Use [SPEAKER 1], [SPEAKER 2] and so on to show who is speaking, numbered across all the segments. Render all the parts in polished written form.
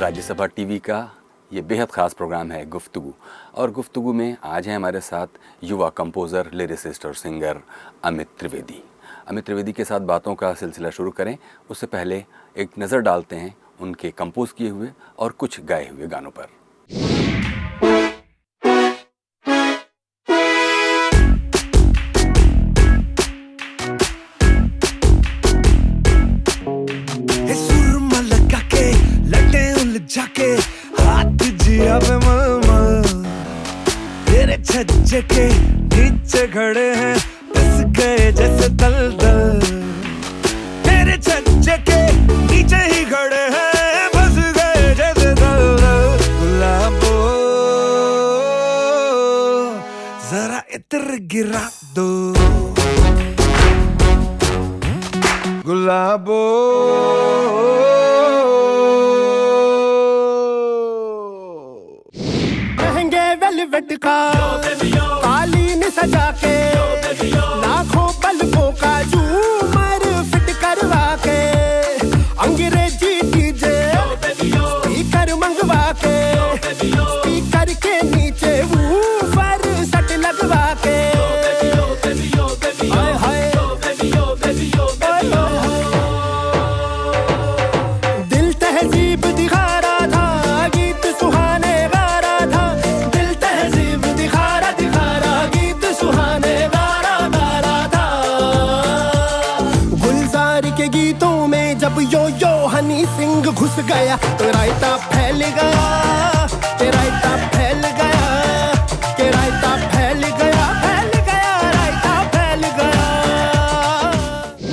[SPEAKER 1] Rajya Sabha TV का ये बेहद ख़ास प्रोग्राम है गुफ्तगू। और गुफ्तगू में आज हैं हमारे साथ युवा कंपोज़र, लिरिसिस्ट और सिंगर अमित त्रिवेदी। अमित त्रिवेदी के साथ बातों का सिलसिला शुरू करें उससे पहले एक नज़र डालते हैं उनके कंपोज़ किए हुए और कुछ गाए हुए गानों पर।
[SPEAKER 2] जाके हाथ जिया पे मल तेरे छज्जे के नीचे खड़े हैं बस गए जैसे दलदल। तेरे छज्जे के नीचे ही खड़े हैं बस गए जैसे दलदल। गुलाबो जरा इत्र गिरा दो, गुलाबो वेलवेट का कालीन सजा के लाखों बल्बों का झूमर फिट करवा के अंग्रेजी डीजे स्पीकर मंगवा के स्पीकर के नीचे वूफर सट लगवा के हाय हाय दिल तहजीब दिखा रहा था, गीत सुहाने गा रहा था। गीतों में जब यो यो हनी सिंह घुस गया तो रायता फैल गया, के रायता फैल गया, के रायता फैल गया, फैल गया, रायता फैल गया।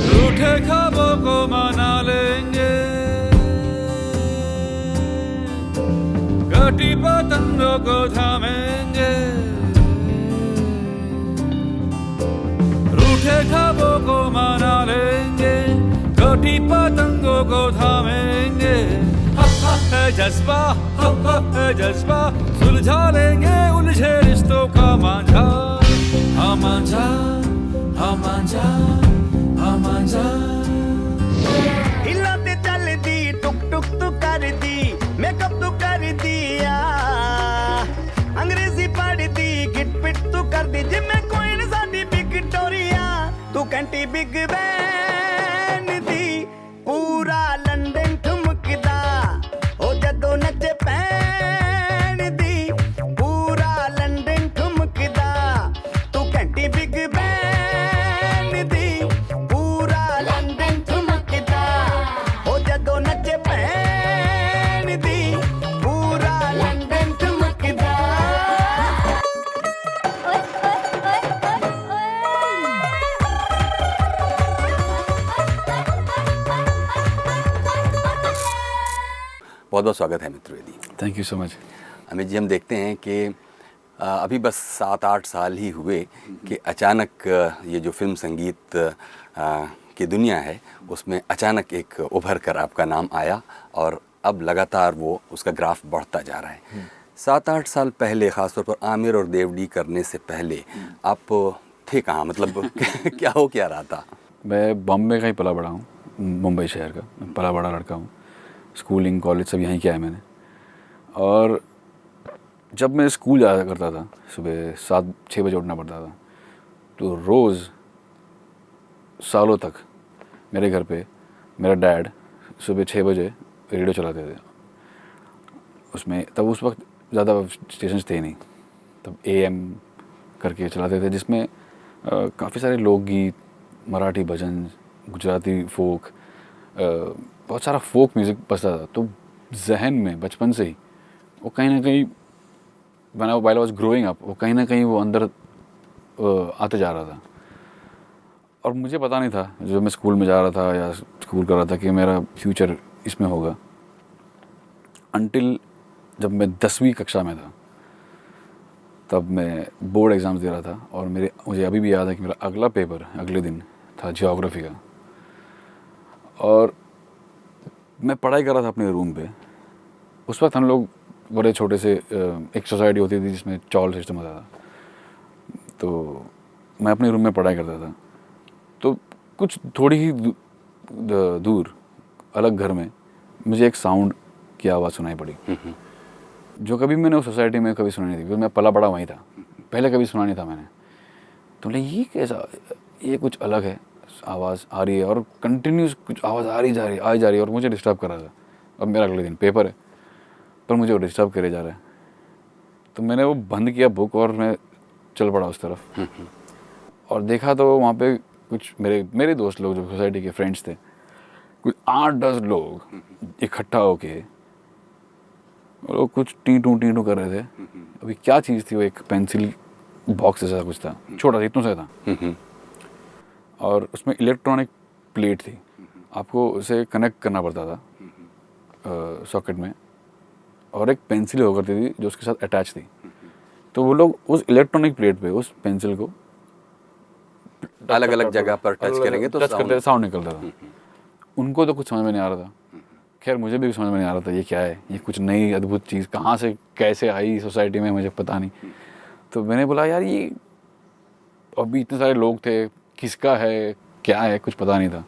[SPEAKER 2] रूठे ख्वाबों को मना लेंगे, कटी पतंगों को थामेंगे, रूठे ख्वाबों को मना लेंगे, छोटी पतंगों को थामेंगे। है जज्बा, है जज्बा, सुलझा लेंगे उलझे रिश्तों का मांझा। हाँ मांझा, हाँ मांझा, हाँ मांझा। हिलाते चल दी, टुक टुक तू कर दी, मेकअप तू कर दिया, अंग्रेजी पढ़ दी, गिट पिट तू कर दी, जिम्मे कोई न साडी विक्टोरिया, तू कंटी बिग बैन दी, पूरा लंदन ठुमकदा, ओ जदों नचे पैन दी, पूरा लंदन ठुमकदा, तू कंटी बिग बैन दी, पूरा लंदन ठुमकदा, ओ जदों नचे पैन दी, पूरा लंदन ठुमकदा।
[SPEAKER 1] बहुत बहुत स्वागत है Amit Trivedi.
[SPEAKER 3] Thank you so much.
[SPEAKER 1] Amit ji, हम देखते हैं कि अभी बस 7-8 साल ही हुए कि अचानक ये जो फिल्म संगीत की दुनिया है उसमें अचानक एक उभर कर आपका नाम आया और अब लगातार वो उसका ग्राफ बढ़ता जा रहा है। 7-8 साल पहले, ख़ासतौर पर आमिर और देवडी करने से पहले आप थे कहाँ? मतलब क्या हो क्या रहा था?
[SPEAKER 3] मैं बॉम्बे का ही पला बड़ा हूँ, मुंबई शहर का पला बड़ा लड़का हूँ। स्कूलिंग, कॉलेज सब यहीं किया है मैंने। और जब मैं स्कूल जाया करता था, सुबह 7-6 बजे उठना पड़ता था, तो रोज़ सालों तक मेरे घर पे मेरा डैड सुबह 6 बजे रेडियो चलाते थे। उसमें तब उस वक्त ज़्यादा स्टेशन थे नहीं, तब AM करके चलाते थे, जिसमें काफ़ी सारे लोकगीत, मराठी भजन, गुजराती फोक, बहुत सारा फोक म्यूज़िक बजता था। तो जहन में बचपन से ही वो कहीं ना कहीं when I was growing up, वो कहीं ना कहीं वो अंदर आते जा रहा था। और मुझे पता नहीं था, जब मैं स्कूल में जा रहा था या स्कूल कर रहा था, कि मेरा फ्यूचर इसमें होगा। अनटिल जब मैं 10वीं कक्षा में था, तब मैं बोर्ड एग्ज़ाम्स दे रहा था और मुझे अभी भी याद है कि मेरा अगला पेपर अगले दिन था ज्योग्राफी का। और मैं पढ़ाई कर रहा था अपने रूम पे। उस वक्त हम लोग बड़े छोटे से एक सोसाइटी होती थी जिसमें चॉल सिस्टम होता था, तो मैं अपने रूम में पढ़ाई करता था। तो कुछ थोड़ी ही दूर अलग घर में मुझे एक साउंड की आवाज़ सुनाई पड़ी, जो कभी मैंने उस सोसाइटी में कभी सुनी नहीं थी, क्योंकि मैं पला बड़ा वहीं था, पहले कभी सुना नहीं था मैंने। तो बोले ये कैसा, ये कुछ अलग है, आवाज़ आ रही है और कंटिन्यूस कुछ आवाज़ आ जा रही है और मुझे डिस्टर्ब कर रहा था। अब मेरा अगले दिन पेपर है पर मुझे वो डिस्टर्ब करे जा रहा है। तो मैंने वो बंद किया बुक और मैं चल पड़ा उस तरफ और देखा तो वहाँ पे कुछ मेरे दोस्त लोग जो सोसाइटी के फ्रेंड्स थे, कुछ 8-10 लोग इकट्ठा होके वो कुछ टी टू कर रहे थे। अभी क्या चीज़ थी वो, एक पेंसिल बॉक्स जैसा कुछ था, छोटा सा, इतना सा था, और उसमें इलेक्ट्रॉनिक प्लेट थी, आपको उसे कनेक्ट करना पड़ता था सॉकेट में, और एक पेंसिल हुआ करती थी जो उसके साथ अटैच थी। तो वो लोग उस इलेक्ट्रॉनिक प्लेट पे उस पेंसिल को
[SPEAKER 1] अलग अलग जगह पर टच करेंगे तो
[SPEAKER 3] टच करते साउंड निकलता था। उनको तो कुछ समझ में नहीं आ रहा था, खैर मुझे भी समझ में नहीं आ रहा था ये क्या है, ये कुछ नई अद्भुत चीज़ कहाँ से कैसे आई सोसाइटी में, मुझे पता नहीं। तो मैंने बोला यार ये, अभी इतने सारे लोग थे, किसका है क्या है कुछ पता नहीं था।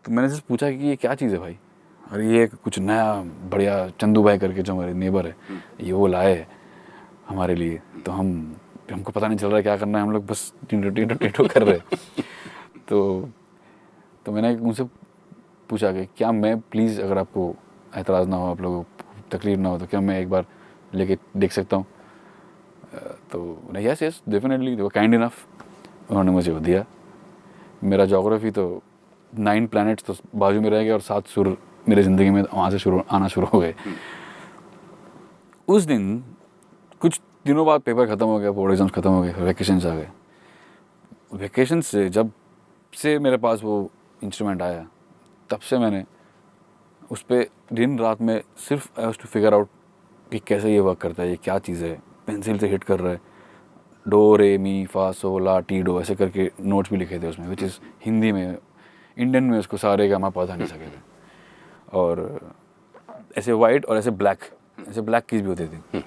[SPEAKER 3] तो मैंने सिर्फ पूछा कि ये क्या चीज़ है भाई, और ये कुछ नया बढ़िया, चंदू भाई करके जो हमारे नेबर है ये वो लाए है हमारे लिए, तो हमको पता नहीं चल रहा है क्या करना है, हम लोग बस टीटो कर रहे। तो मैंने उनसे पूछा कि क्या मैं प्लीज़, अगर आपको एतराज़ ना हो, आप लोगों को तकलीफ ना हो, तो क्या मैं एक बार लेके देख सकता हूँ। तो यस डेफिनेटली, वो काइंड इनफ, उन्होंने मुझे वो दिया। मेरा ज्योग्राफी तो 9 प्लैनेट्स तो बाजू में रह गए और 7 सुर मेरे ज़िंदगी में वहाँ से आना शुरू हो गए। उस दिन कुछ दिनों बाद पेपर ख़त्म हो गया, बोर्ड एग्जाम्स ख़त्म हो गए, वैकेशंस आ गए। वैकेशन से जब से मेरे पास वो इंस्ट्रूमेंट आया, तब से मैंने उस पर दिन रात में सिर्फ I have to figure out कि कैसे ये वर्क करता है, ये क्या चीज़ है। पेंसिल से हिट कर रहा है, डो रे मी फा सो ला टी डो, ऐसे करके नोट्स भी लिखे थे उसमें, विच इज़ हिंदी में, इंडियन में उसको सारे का मैं पता नहीं सके थे। और ऐसे वाइट और ऐसे ब्लैक कीज भी होती थी,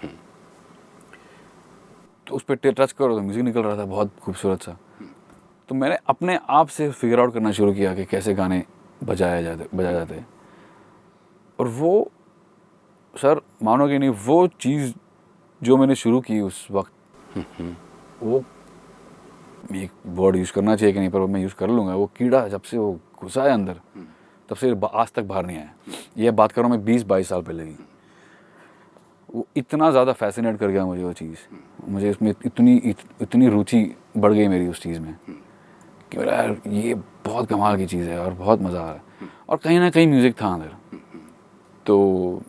[SPEAKER 3] तो उस पर टच करो तो म्यूज़िक निकल रहा था बहुत खूबसूरत सा। तो मैंने अपने आप से फिगर आउट करना शुरू किया कि कैसे गाने बजाए जाते। और वो सर मानोगे नहीं, वो चीज़ जो मैंने शुरू की उस वक्त, वो एक वर्ड यूज़ करना चाहिए कि नहीं, पर मैं यूज़ कर लूँगा, वो कीड़ा जब से वो घुसा है अंदर, तब से आज तक बाहर नहीं आया। ये बात कर रहा हूँ मैं 20-22 साल पहले की। वो इतना ज़्यादा फैसिनेट कर गया मुझे वो चीज़, मुझे उसमें इतनी रुचि बढ़ गई मेरी उस चीज़ में कि मेरा यार ये बहुत कमाल की चीज़ है और बहुत मज़ा आ रहा है। और कहीं ना कहीं म्यूज़िक था अंदर। तो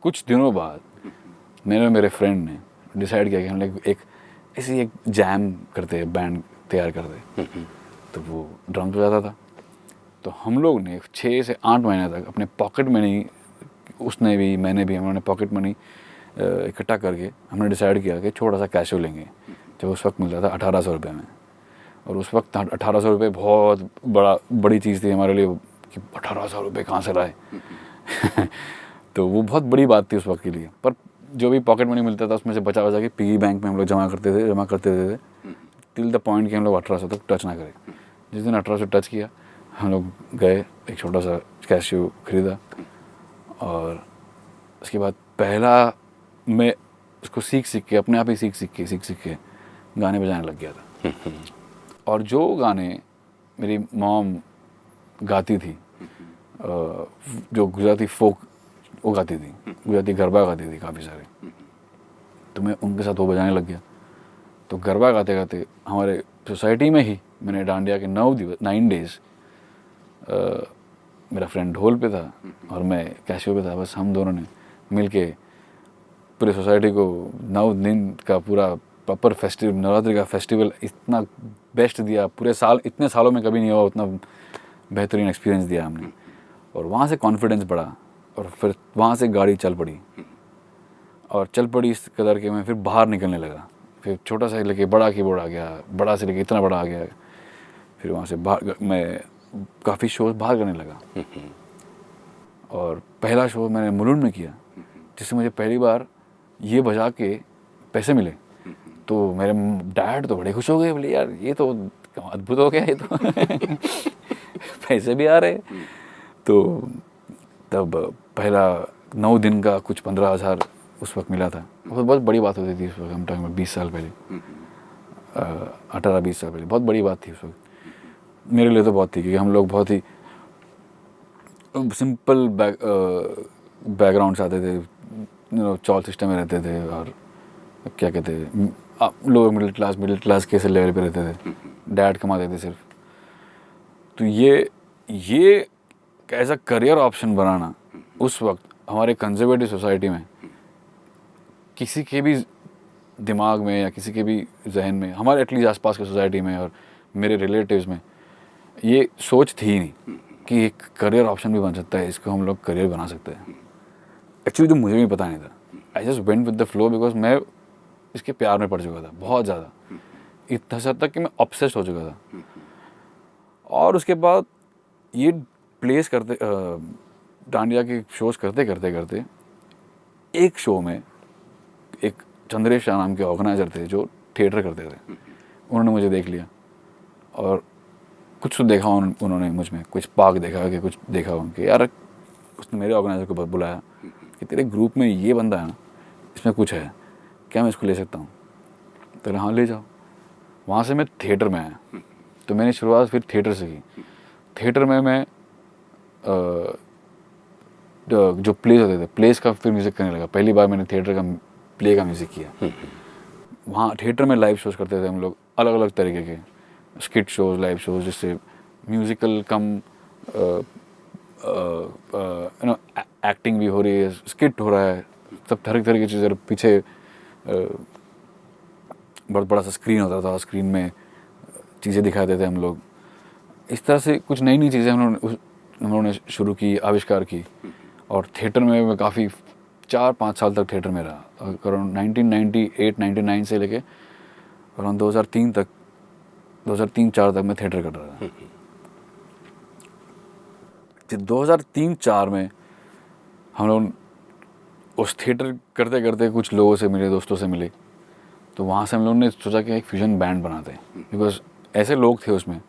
[SPEAKER 3] कुछ दिनों बाद मैंने और मेरे फ्रेंड ने डिसाइड किया कि हम लोग एक जैम करते, बैंड तैयार करते। तो वो ड्रम बजाता था, तो हम लोग ने 6 से 8 महीने तक अपने पॉकेट मनी, उसने भी मैंने भी, हम लोगों ने पॉकेट मनी इकट्ठा करके हमने डिसाइड किया कि छोटा सा कैशो लेंगे, जो उस वक्त मिलता था 1800 रुपये में। और उस वक्त 1800 रुपये बहुत बड़ी चीज़ थी हमारे लिए कि 1800 रुपये कहाँ से लाए। तो वो बहुत बड़ी बात थी उस वक्त के लिए। पर जो भी पॉकेट मनी मिलता था उसमें से बचा के पिगी बैंक में हम लोग जमा करते थे टिल द पॉइंट कि हम लोग 1800 तक टच ना करें। जिस दिन 1800 टच किया, हम लोग गए, एक छोटा सा कैशियो ख़रीदा, और उसके बाद पहला मैं उसको सीख के अपने आप ही सीख के गाने बजाने लग गया था। और जो गाने मेरी मॉम गाती थी, जो गुजराती फोक वो गाती थी, गुजराती गरबा गाती थी काफ़ी सारे, तो मैं उनके साथ वो बजाने लग गया। तो गरबा गाते गाते हमारे सोसाइटी में ही मैंने डांडिया के 9 डेज़, मेरा फ्रेंड ढोल पे था और मैं कैशियो पे था, बस हम दोनों ने मिलके पूरे सोसाइटी को 9 दिन का पूरा प्रॉपर फेस्टिव, नवरात्रि का फेस्टिवल इतना बेस्ट दिया। पूरे साल, इतने सालों में कभी नहीं हुआ उतना बेहतरीन एक्सपीरियंस दिया हमने। और वहाँ से कॉन्फिडेंस बढ़ा, और फिर वहाँ से गाड़ी चल पड़ी इस कदर के मैं फिर बाहर निकलने लगा। फिर छोटा सा लेके बड़ा कीबोर्ड आ गया, बड़ा से लेके इतना बड़ा आ गया। फिर वहाँ से बाहर मैं काफ़ी शोज बाहर करने लगा। और पहला शो मैंने मुलुंड में किया, जिससे मुझे पहली बार ये बजा के पैसे मिले। तो मेरे डैड तो बड़े खुश हो गए, बोले यार ये तो अद्भुत हो गया, ये तो पैसे भी आ रहे। तो तब पहला 9 दिन का कुछ 15,000 उस वक्त मिला था। बहुत बड़ी बात होती थी उस वक्त, हम टाइम में 20 साल पहले, 18-20 साल पहले बहुत बड़ी बात थी उस वक्त। मेरे लिए तो बहुत थी, क्योंकि हम लोग बहुत ही सिंपल बैकग्राउंड से आते थे, चॉल सिस्टम में रहते थे, और क्या कहते हैं, लोअर मिडिल क्लास के ऐसे लेवल पे रहते थे, डैड कमाते थे सिर्फ। तो ये एज अ करियर ऑप्शन बनाना उस वक्त हमारे कंजर्वेटिव सोसाइटी में, किसी के भी दिमाग में या किसी के भी जहन में, हमारे एटलीस्ट आसपास के सोसाइटी में और मेरे रिलेटिव्स में ये सोच थी ही नहीं कि एक करियर ऑप्शन भी बन सकता है, इसको हम लोग करियर बना सकते हैं। एक्चुअली तो मुझे भी पता नहीं था, I just went with the flow, because मैं इसके प्यार में पड़ चुका था बहुत ज़्यादा, इतना हद तक कि मैं ऑब्सेस्ड हो चुका था। और उसके बाद ये प्लेस करते डांडिया के शोज करते करते एक शो में एक चंद्रेश शाह नाम के ऑर्गेनाइजर थे जो थिएटर करते थे, उन्होंने मुझे देख लिया और कुछ तो देखा उन्होंने मुझ में, कुछ पाक देखा कि कुछ देखा कि यार, उसने मेरे ऑर्गेनाइजर को बुलाया कि तेरे ग्रुप में ये बंदा है ना, इसमें कुछ है, क्या मैं इसको ले सकता हूँ? तो हाँ ले जाओ। वहाँ से मैं थिएटर में आया, तो मैंने शुरुआत फिर थिएटर से की। थिएटर में मैं जो प्लेस होते थे, प्लेस का फिर म्यूज़िक करने लगा। पहली बार मैंने थिएटर का प्ले का म्यूज़िक किया। वहाँ थिएटर में लाइव शोज़ करते थे हम लोग, अलग अलग तरीके के स्किट शोज़, लाइव शोज़, जिससे म्यूज़िकल कम एक्टिंग भी हो रही है, स्किट हो रहा है, सब तरह तरह की चीज़ें। पीछे बहुत बड़ा सा स्क्रीन होता था, स्क्रीन में चीज़ें दिखाते थे हम लोग। इस तरह से कुछ नई नई चीज़ें हम लोगों ने शुरू की, आविष्कार की। और थिएटर में मैं काफ़ी 4-5 साल तक थिएटर में रहा, अराउंड 1998-99 से लेके अराउंड 2003-4 तक मैं थिएटर कर रहा था। 2003-4 में हम लोग उस थिएटर करते करते कुछ लोगों से मिले, दोस्तों से मिले। तो वहाँ से हम लोगों ने सोचा कि एक फ्यूजन बैंड बनाते हैं, बिकॉज ऐसे लोग थे उसमें।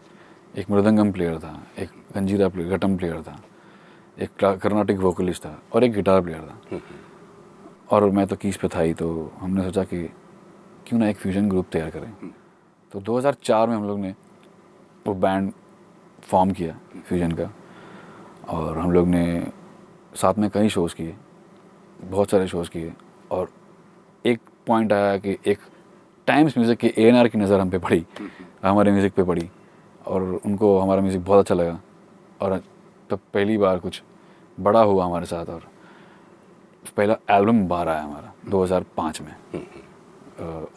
[SPEAKER 3] एक मृदंगम प्लेयर था, एक गंजीरा प्लेयर, घटम प्लेयर था, एक कर्नाटिक वोकलिस्ट था और एक गिटार प्लेयर था, और मैं तो कीज पे था ही। तो हमने सोचा कि क्यों ना एक फ्यूजन ग्रुप तैयार करें। तो 2004 में हम लोग ने वो बैंड फॉर्म किया फ्यूजन का, और हम लोग ने साथ में कई शोज़ किए, बहुत सारे शोज़ किए। और एक पॉइंट आया कि एक टाइम्स म्यूज़िक के A&R की नज़र हम पे पड़ी, हमारे म्यूज़िक पे पड़ी, और उनको हमारा म्यूज़िक बहुत अच्छा लगा। और तब पहली बार कुछ बड़ा हुआ हमारे साथ, और पहला एल्बम बाहर आया हमारा 2005 में,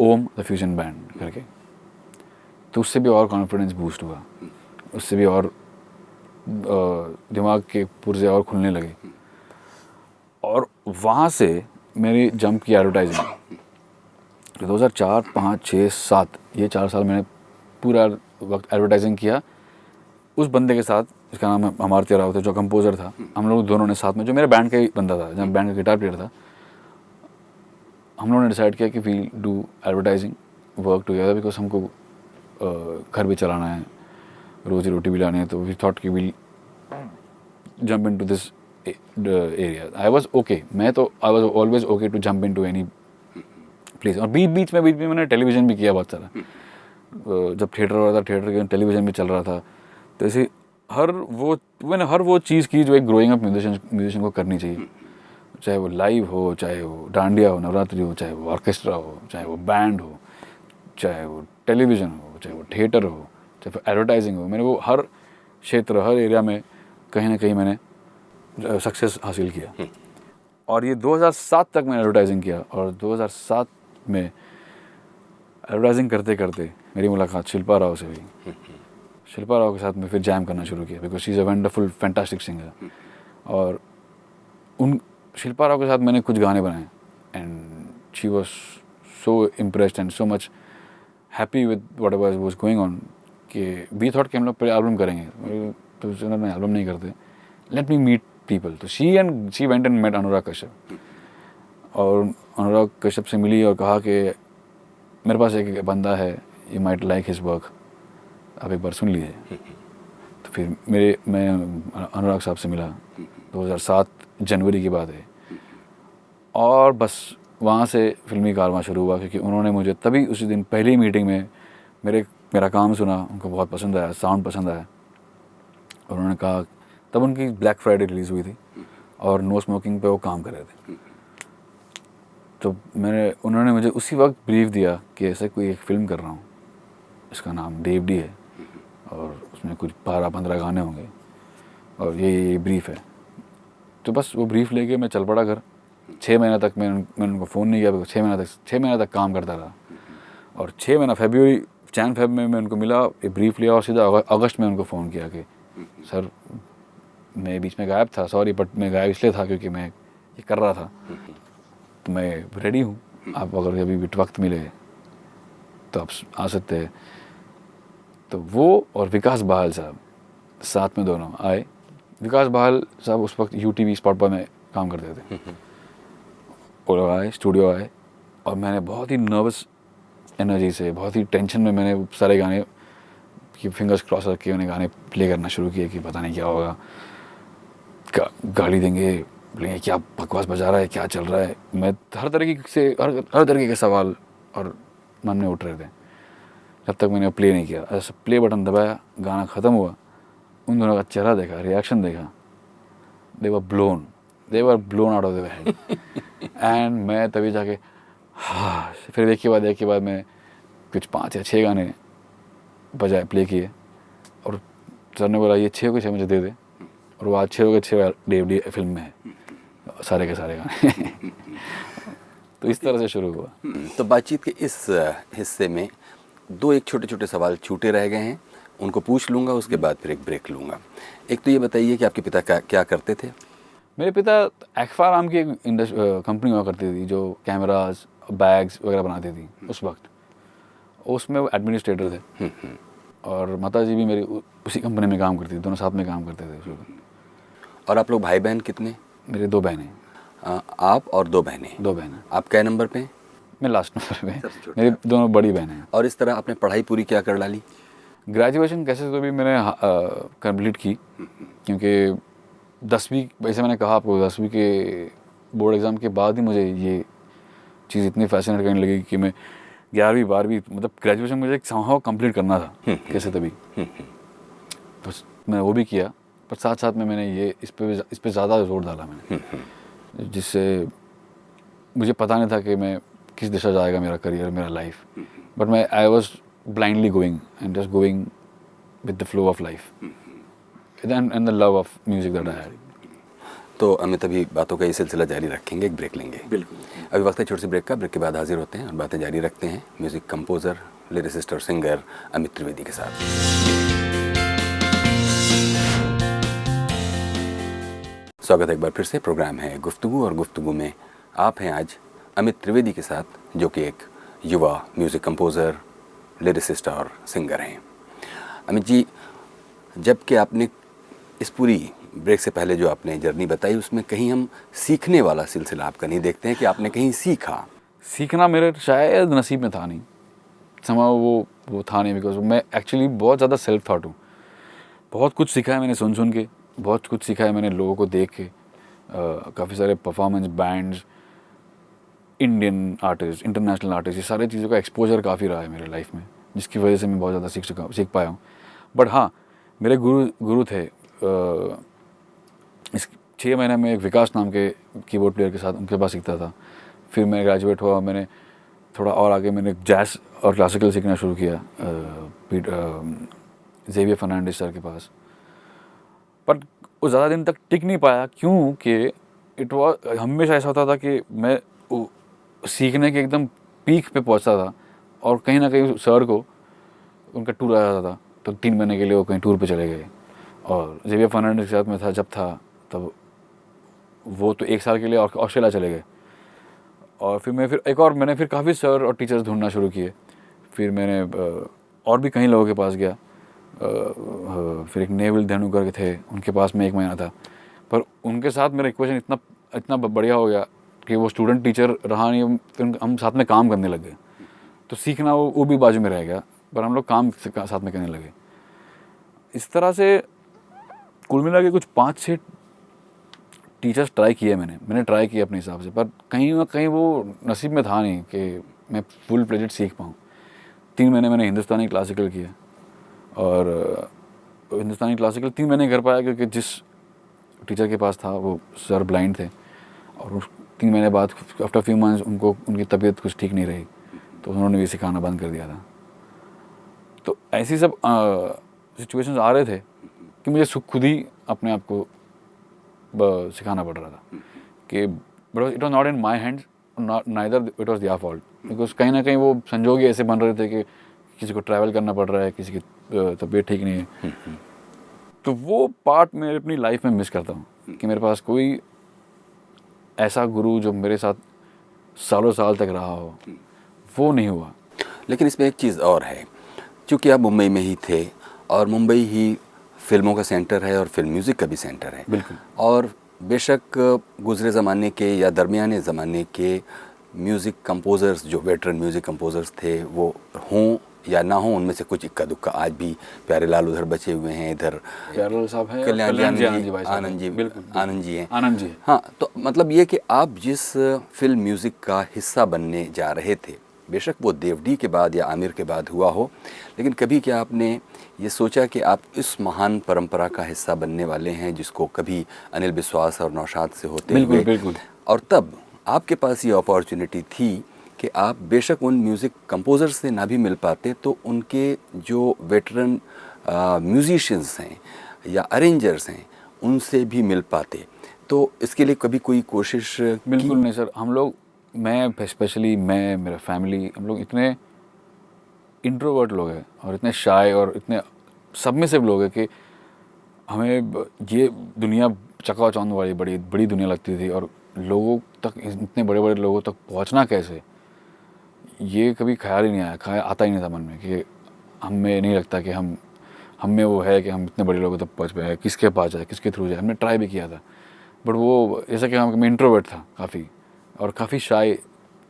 [SPEAKER 3] ओम द फ्यूजन बैंड करके। तो उससे भी और कॉन्फिडेंस बूस्ट हुआ, उससे भी और दिमाग के पुर्जे और खुलने लगे। और वहाँ से मेरी जंप की एडवर्टाइजिंग। 2004, 5, 6, 7 ये 4 साल मैंने पूरा वक्त एडवर्टाइजिंग किया उस बंदे के साथ, जिसका नाम अमार्त्य राव था, जो कंपोज़र था। हम लोग दोनों ने साथ में, जो मेरे बैंड का ही बंदा था, जब बैंड का गिटार प्लेयर था, हम लोगों ने डिसाइड किया कि we do advertising work together, because हमको घर भी चलाना है, रोजी रोटी भी लानी है। तो वी थॉट कि we'll jump into this area. I was okay, मैं तो I was always okay to jump into any place. और बीच में मैंने टेलीविज़न भी किया बहुत सारा, जब थिएटर हो रहा था, थिएटर के टेलीविज़न भी चल रहा था। तो ऐसे मैंने हर वो चीज़ की जो एक ग्रोइंग अप म्यूजिशियन को करनी चाहिए, चाहे वो लाइव हो, चाहे वो डांडिया हो, नवरात्रि हो, चाहे वो ऑर्केस्ट्रा हो, चाहे वो बैंड हो, चाहे वो टेलीविज़न हो, चाहे वो थिएटर हो, चाहे वो एडवर्टाइजिंग हो। मैंने वो हर क्षेत्र, हर एरिया में कहीं ना कहीं मैंने सक्सेस हासिल किया। और ये 2007 तक मैंने एडवर्टाइजिंग किया। और 2007 में एडवर्टाइजिंग करते करते मेरी मुलाकात शिल्पा राव से हुई। शिल्पा राव के साथ मैं फिर जैम करना शुरू किया, because she is a wonderful fantastic singer. और उन शिल्पा राव के साथ मैंने कुछ गाने बनाए, and she was so impressed and so much happy with what ever was going on कि वी थॉट कि हम लोग पहले एल्बम करेंगे। तो एल्बम नहीं करते, लेट मी मीट पीपल। तो she went and met Anurag Kashyap, और अनुराग कश्यप से मिली और कहा कि मेरे पास एक बंदा है, you might like his work, आप एक बार सुन लीजिए। तो फिर मैं अनुराग साहब से मिला, 2007 जनवरी की बात है, और बस वहाँ से फिल्मी कारवां शुरू हुआ, क्योंकि उन्होंने मुझे तभी उसी दिन पहली मीटिंग में मेरा काम सुना, उनको बहुत पसंद आया, साउंड पसंद आया, और उन्होंने कहा, तब उनकी ब्लैक फ्राइडे रिलीज़ हुई थी और नो स्मोकिंग पे वो काम कर रहे थे। तो उन्होंने मुझे उसी वक्त ब्रीफ दिया कि ऐसे कोई एक फ़िल्म कर रहा हूँ, इसका नाम देवडी है और उसमें कुछ 12-15 गाने होंगे और ये ब्रीफ है। तो बस वो ब्रीफ लेके मैं चल पड़ा घर। 6 महीने तक मैंने उनको फ़ोन नहीं किया, 6 महीने तक काम करता रहा, और 6 महीना फरवरी में मैं उनको मिला, ये ब्रीफ लिया, और सीधा अगस्त में उनको फ़ोन किया कि सर मैं बीच में गायब था, सॉरी, बट मैं गायब इसलिए था क्योंकि मैं ये कर रहा था, तो मैं रेडी हूँ, आप अगर अभी भी वक्त मिले तो आप आ सकते हैं। तो वो और विकास बहाल साहब साथ में दोनों आए। विकास बहाल साहब उस वक्त UTV स्पॉट पर में काम करते थे। वो लोग आए, स्टूडियो आए, और मैंने बहुत ही नर्वस एनर्जी से, बहुत ही टेंशन में मैंने सारे गाने की फिंगर्स क्रॉस करके उन्हें गाने प्ले करना शुरू किए कि पता नहीं क्या होगा, गाली देंगे, बोलेंगे क्या बकवास बजा रहा है, क्या चल रहा है। मैं हर तरीके के सवाल और मन में उठ रहे थे, जब तक मैंने प्ले नहीं किया। ऐसा प्ले बटन दबाया, गाना ख़त्म हुआ, उन दोनों का चेहरा देखा, रिएक्शन देखा, they were blown out of the head. And मैं तभी जाके फिर एक के बाद मैं कुछ 5 या 6 गाने बजाए, प्ले किए, और सर ने बोला ये 6 के 6 मुझे दे दे, और वो आज 6 के 6 DVD फिल्म में है, सारे के सारे गाने। तो इस तरह से शुरू हुआ।
[SPEAKER 1] तो बातचीत के इस हिस्से में 2 एक छोटे सवाल छूटे रह गए हैं, उनको पूछ लूँगा, उसके बाद फिर एक ब्रेक लूँगा। एक तो ये बताइए कि आपके पिता क्या करते थे?
[SPEAKER 3] मेरे पिता एक्फा नाम की एक कंपनी हुआ करती थी जो कैमरास, बैग्स वगैरह बनाती थी उस वक्त, उसमें वो एडमिनिस्ट्रेटर थे, और माता जी भी मेरी उसी कंपनी में काम करती थी, दोनों साथ में काम करते थे उस वक्त।
[SPEAKER 1] और आप लोग भाई बहन कितने?
[SPEAKER 3] मेरे 2 बहनें।
[SPEAKER 1] आप और 2 बहनें?
[SPEAKER 3] 2 बहनें।
[SPEAKER 1] आप कै नंबर पे?
[SPEAKER 3] मैं लास्ट नंबर पे। मेरी दोनों बड़ी बहनें हैं।
[SPEAKER 1] और इस तरह आपने पढ़ाई पूरी क्या कर डाली?
[SPEAKER 3] ग्रेजुएशन कैसे तो भी मैंने कंप्लीट की, क्योंकि 10वीं, वैसे मैंने कहा आपको, 10वीं के बोर्ड एग्ज़ाम के बाद ही मुझे ये चीज़ इतनी फैसिनेट करने लगी कि मैं 11वीं 12वीं मतलब ग्रेजुएशन मुझे समहाउ कंप्लीट करना था कैसे तभी। बस मैंने वो भी किया, पर साथ साथ में मैंने ये इस पे ज़्यादा जोर डाला मैंने, जिससे मुझे पता नहीं था कि मैं किस दिशा जाएगा मेरा करियर, मेरा लाइफ, बट मैं I was blindly going and just going with the flow of life and the love of music that I had.
[SPEAKER 1] तो अमित अभी बातों का ये सिलसिला जारी रखेंगे, एक ब्रेक लेंगे।
[SPEAKER 3] बिल्कुल।
[SPEAKER 1] अभी वक्त है छोटी सी ब्रेक का, ब्रेक के बाद हाजिर होते हैं और बातें जारी रखते हैं म्यूज़िक कंपोज़र, लिरिसिस्ट और सिंगर अमित त्रिवेदी के साथ। स्वागत है एक बार फिर से। प्रोग्राम है गुफ्तगू, और गुफ्तगू में आप हैं आज अमित त्रिवेदी के साथ, जो कि एक युवा म्यूज़िक कंपोज़र, लिरिसिस्ट और सिंगर हैं। अमित जी, जबकि आपने इस पूरी ब्रेक से पहले जो आपने जर्नी बताई, उसमें कहीं हम सीखने वाला सिलसिला आपका नहीं देखते हैं कि आपने कहीं सीखना
[SPEAKER 3] मेरे शायद नसीब में था नहीं, समय वो था नहीं, बिकॉज मैं एक्चुअली बहुत ज़्यादा सेल्फ थॉट हूँ। बहुत कुछ सीखा है मैंने सुन के, बहुत कुछ सीखा है मैंने लोगों को देख के, काफ़ी सारे performance bands, Indian artist, international artist, ये सारी चीज़ों का एक्सपोजर काफ़ी रहा है मेरे लाइफ में, जिसकी वजह से मैं बहुत ज़्यादा सीख पाया हूँ। बट हाँ, मेरे गुरु थे। इस 6 महीने में एक विकास नाम के कीबोर्ड प्लेयर के साथ उनके पास सीखता था। फिर मैं ग्रेजुएट हुआ, मैंने थोड़ा और आगे मैंने जैज़ और क्लासिकल सीखना शुरू किया ज़ेवियर फर्नांडिस सर के पास। पर वो ज़्यादा दिन तक टिक नहीं पाया, क्योंकि हमेशा ऐसा होता था कि मैं सीखने के एकदम पीक पे पहुंचता था, और कहीं ना कहीं सर को उनका टूर आ जाता था, तो 3 महीने के लिए वो कहीं टूर पे चले गए। और ज़ेवियर फर्नांडिस के साथ में तब वो तो 1 साल के लिए ऑस्ट्रेलिया चले गए। और फिर मैंने काफ़ी सर और टीचर्स ढूंढना शुरू किए। फिर मैंने और भी कई लोगों के पास गया। फिर एक नेविल धनुकर के थे, उनके पास में 1 महीना था, पर उनके साथ मेरा इक्वेशन इतना बढ़िया हो गया कि वो स्टूडेंट टीचर रहा नहीं, फिर हम साथ में काम करने लगे। तो सीखना वो भी बाजू में रह गया, पर हम लोग काम साथ में करने लगे। इस तरह से कुल मिला के कुछ 5-6 टीचर्स ट्राई किए मैंने ट्राई किया अपने हिसाब से, पर कहीं ना कहीं वो नसीब में था नहीं कि मैं फुल प्लेजेड सीख पाऊँ। 3 महीने मैंने हिंदुस्तानी क्लासिकल किया, और हिंदुस्तानी क्लासिकल 3 महीने कर पाया क्योंकि जिस टीचर के पास था वो सर ब्लाइंड थे, और 3 महीने बाद आफ्टर फ्यू मंथ्स उनकी तबीयत कुछ ठीक नहीं रही, तो उन्होंने भी सिखाना बंद कर दिया था। तो ऐसी सब सिचुएशंस आ रहे थे कि मुझे खुद ही अपने आप को सिखाना पड़ रहा था कि but it was not in my hands, neither it was their fault, because कहीं ना कहीं वो संजोग ही ऐसे बन रहे थे कि किसी को ट्रैवल करना पड़ रहा है, किसी की तबीयत ठीक नहीं है। तो वो पार्ट मैं अपनी लाइफ में मिस करता हूँ कि मेरे पास कोई ऐसा गुरु जो मेरे साथ सालों साल तक रहा हो, वो नहीं हुआ।
[SPEAKER 1] लेकिन इसमें एक चीज़ और है, क्योंकि आप मुंबई में ही थे और मुंबई ही फिल्मों का सेंटर है और फिल्म म्यूज़िक का भी सेंटर है।
[SPEAKER 3] बिल्कुल।
[SPEAKER 1] और बेशक गुज़रे ज़माने के या दरमियाने ज़माने के म्यूज़िक कंपोज़र्स, जो वेटरन म्यूज़िक कंपोज़र्स थे, वो हों या ना हो, उनमें से कुछ इक्का दुक्का आज भी प्यारे लाल उधर बचे हुए हैं, इधर
[SPEAKER 3] प्यारे साहब हैं,
[SPEAKER 1] कल्याण जी,
[SPEAKER 3] आनंद जी, बिल्कुल
[SPEAKER 1] आनंद जी हैं।
[SPEAKER 3] आनंद जी।
[SPEAKER 1] हाँ, तो मतलब ये कि आप जिस फिल्म म्यूज़िक का हिस्सा बनने जा रहे थे, बेशक वो देवडी के बाद या आमिर के बाद हुआ हो, लेकिन कभी क्या आपने ये सोचा कि आप इस महान परंपरा का हिस्सा बनने वाले हैं जिसको कभी अनिल बिस्वास और नौशाद से होते हुए,
[SPEAKER 3] बिल्कुल।
[SPEAKER 1] और तब आपके पास ये अपॉर्चुनिटी थी कि आप बेशक उन म्यूज़िक कंपोज़र से ना भी मिल पाते तो उनके जो वेटरन म्यूजिशियंस हैं या अरेंजर्स हैं उनसे भी मिल पाते, तो इसके लिए कभी कोई कोशिश
[SPEAKER 3] बिल्कुल नहीं सर। हम लोग, मैं स्पेशली, मैं, मेरा फैमिली, हम लोग इतने इंट्रोवर्ट लोग हैं और इतने शाय और इतने सबमिसिव लोग हैं कि हमें ये दुनिया चकाचौंध वाली बड़ी बड़ी दुनिया लगती थी, और लोगों तक, इतने बड़े बड़े लोगों तक पहुंचना कैसे, ये कभी ख्याल ही नहीं आया, आता ही नहीं था मन में कि हमें नहीं लगता कि हम में वो है कि हम इतने बड़े लोगों तक पहुंच पाए, किसके पास जाए, किसके थ्रू जाए। हमने ट्राई भी किया था, बट वो जैसा कि मैं इंट्रोवर्ट था काफ़ी, और काफ़ी शाय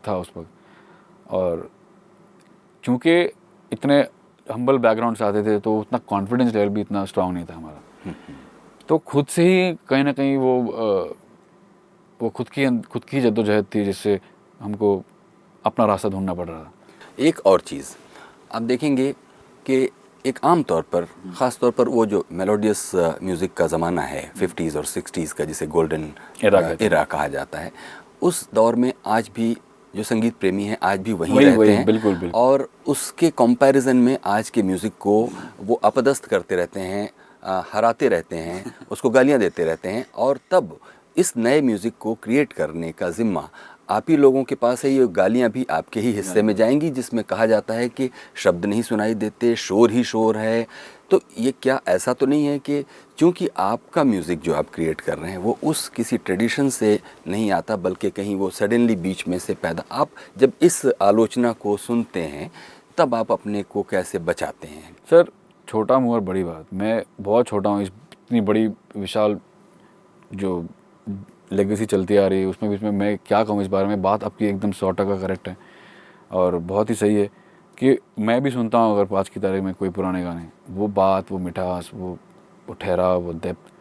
[SPEAKER 3] था उस वक्त, और चूँकि इतने हम्बल बैकग्राउंड से आते थे तो उतना कॉन्फिडेंस लेवल भी इतना स्ट्रांग नहीं था हमारा। तो खुद से ही कहीं ना कहीं वो खुद की जद्दोजहद थी जिससे हमको अपना रास्ता ढूंढना पड़ रहा था।
[SPEAKER 1] एक और चीज़ आप देखेंगे कि एक आम तौर पर, ख़ास तौर पर वो जो मेलोडियस म्यूज़िक का ज़माना है 50s और 60s का, जिसे गोल्डन एरा कहा जाता है, उस दौर में आज भी जो संगीत प्रेमी हैं आज भी वहीं रहते हैं।
[SPEAKER 3] बिल्कुल।
[SPEAKER 1] और उसके कंपैरिजन में आज के म्यूज़िक को वो अपदस्थ करते रहते हैं, हराते रहते हैं, उसको गालियाँ देते रहते हैं, और तब इस नए म्यूज़िक को क्रिएट करने का ज़िम्मा आप ही लोगों के पास है। ये गालियाँ भी आपके ही हिस्से में जाएंगी, जिसमें कहा जाता है कि शब्द नहीं सुनाई देते, शोर ही शोर है। तो ये क्या ऐसा तो नहीं है कि चूँकि आपका म्यूज़िक जो आप क्रिएट कर रहे हैं वो उस किसी ट्रेडिशन से नहीं आता, बल्कि कहीं वो सडनली बीच में से पैदा, आप जब इस आलोचना को सुनते हैं तब आप अपने को कैसे बचाते हैं?
[SPEAKER 3] सर, छोटा मुँह और बड़ी बात, मैं बहुत छोटा हूँ, इतनी बड़ी विशाल जो लेगेसी चलती आ रही है उसमें बीच में मैं क्या कहूँ इस बारे में। बात आपकी एकदम 100% करेक्ट है और बहुत ही सही है कि मैं भी सुनता हूँ अगर आज की तारीख में कोई पुराने गाने, वो बात, वो मिठास, वो ठहराव, वो डेप्थ,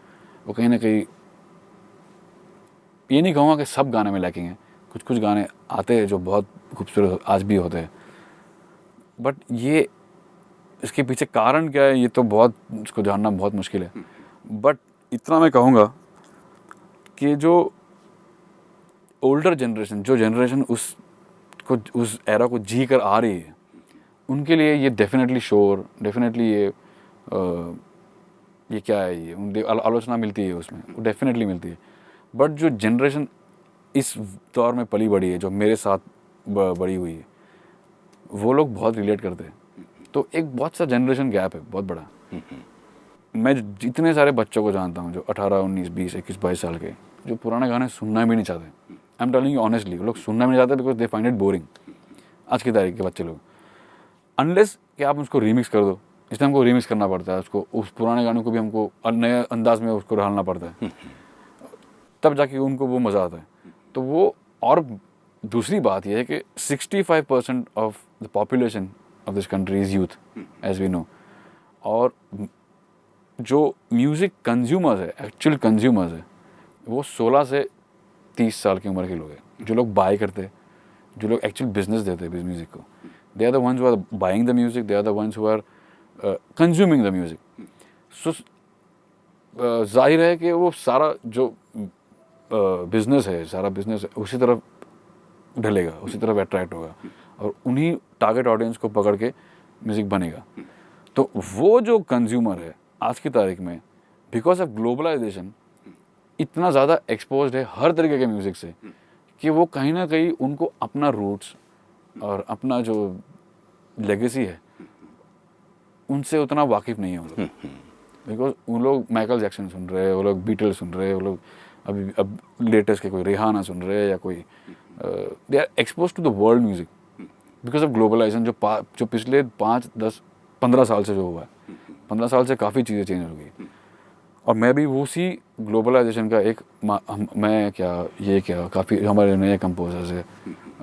[SPEAKER 3] वो कहीं ना कहीं, ये नहीं कहूँगा कि सब गाने में लैकिंग है, कुछ कुछ गाने आते हैं जो बहुत खूबसूरत आज भी होते हैं, बट ये इसके पीछे कारण क्या है ये तो बहुत, इसको जानना बहुत मुश्किल है। बट इतना मैं कहूँगा कि जो ओल्डर जनरेशन, जो जनरेशन उस एरा को जी कर आ रही है, उनके लिए ये डेफिनेटली शोर, डेफिनेटली ये क्या है, ये उनकी आलोचना मिलती है उसमें, वो डेफिनेटली मिलती है। बट जो जनरेशन इस दौर में पली बड़ी है, जो मेरे साथ बड़ी हुई है, वो लोग बहुत रिलेट करते हैं। तो एक बहुत सा जनरेशन गैप है बहुत बड़ा। मैं जितने सारे बच्चों को जानता हूँ जो 18, 19, 20, 21, 22 साल के, जो पुराने गाने सुनना भी नहीं चाहते, I am telling you honestly, वो लोग सुनना भी नहीं चाहते because they find it boring. आज की तारीख के बच्चे लोग, अनलेस कि आप उसको रीमिक्स कर दो, इसलिए हमको रीमिक्स करना पड़ता है उसको, उस पुराने गानों को भी हमको नए अंदाज में उसको ढालना पड़ता है, तब जाके उनको वो मज़ा आता है। तो वो, और दूसरी बात यह है कि 65% of the population of this country is youth, as we know, और जो म्यूज़िक कंज्यूमर्स है, एक्चुअल कंज्यूमर्स है, वो 16 से 30 साल की उम्र के लोग हैं, जो लोग बाय करते हैं, जो लोग एक्चुअल बिजनेस देते हैं म्यूज़िक को. They are the ones who are buying the music, they are the ones who are consuming the music. So जाहिर है कि वो सारा जो बिजनेस है, सारा बिजनेस उसी तरफ ढलेगा, उसी तरफ अट्रैक्ट होगा और उन्हीं टारगेट ऑडियंस को पकड़ के म्यूज़िक बनेगा. तो वो जो कंज्यूमर है आज की तारीख में, बिकॉज ऑफ ग्लोबलाइजेशन, इतना ज़्यादा एक्सपोज्ड है हर तरीके के म्यूज़िक से कि वो कहीं ना कहीं उनको अपना रूट्स और अपना जो लेगेसी है उनसे उतना वाकिफ़ नहीं है वो लोग. बिकॉज उन लोग माइकल जैक्सन सुन रहे हैं, वो लोग बीटल्स सुन रहे हैं, वो लोग अभी अब लेटेस्ट के कोई रिहाना सुन रहे हैं या कोई they are expose to the world music because of globalization जो पिछले 5, 10, 15 साल से जो हुआ है. 15 साल से काफ़ी चीज़ें चेंज हो गई और मैं भी उसी ग्लोबलाइजेशन का एक काफ़ी हमारे नए कंपोजर्स है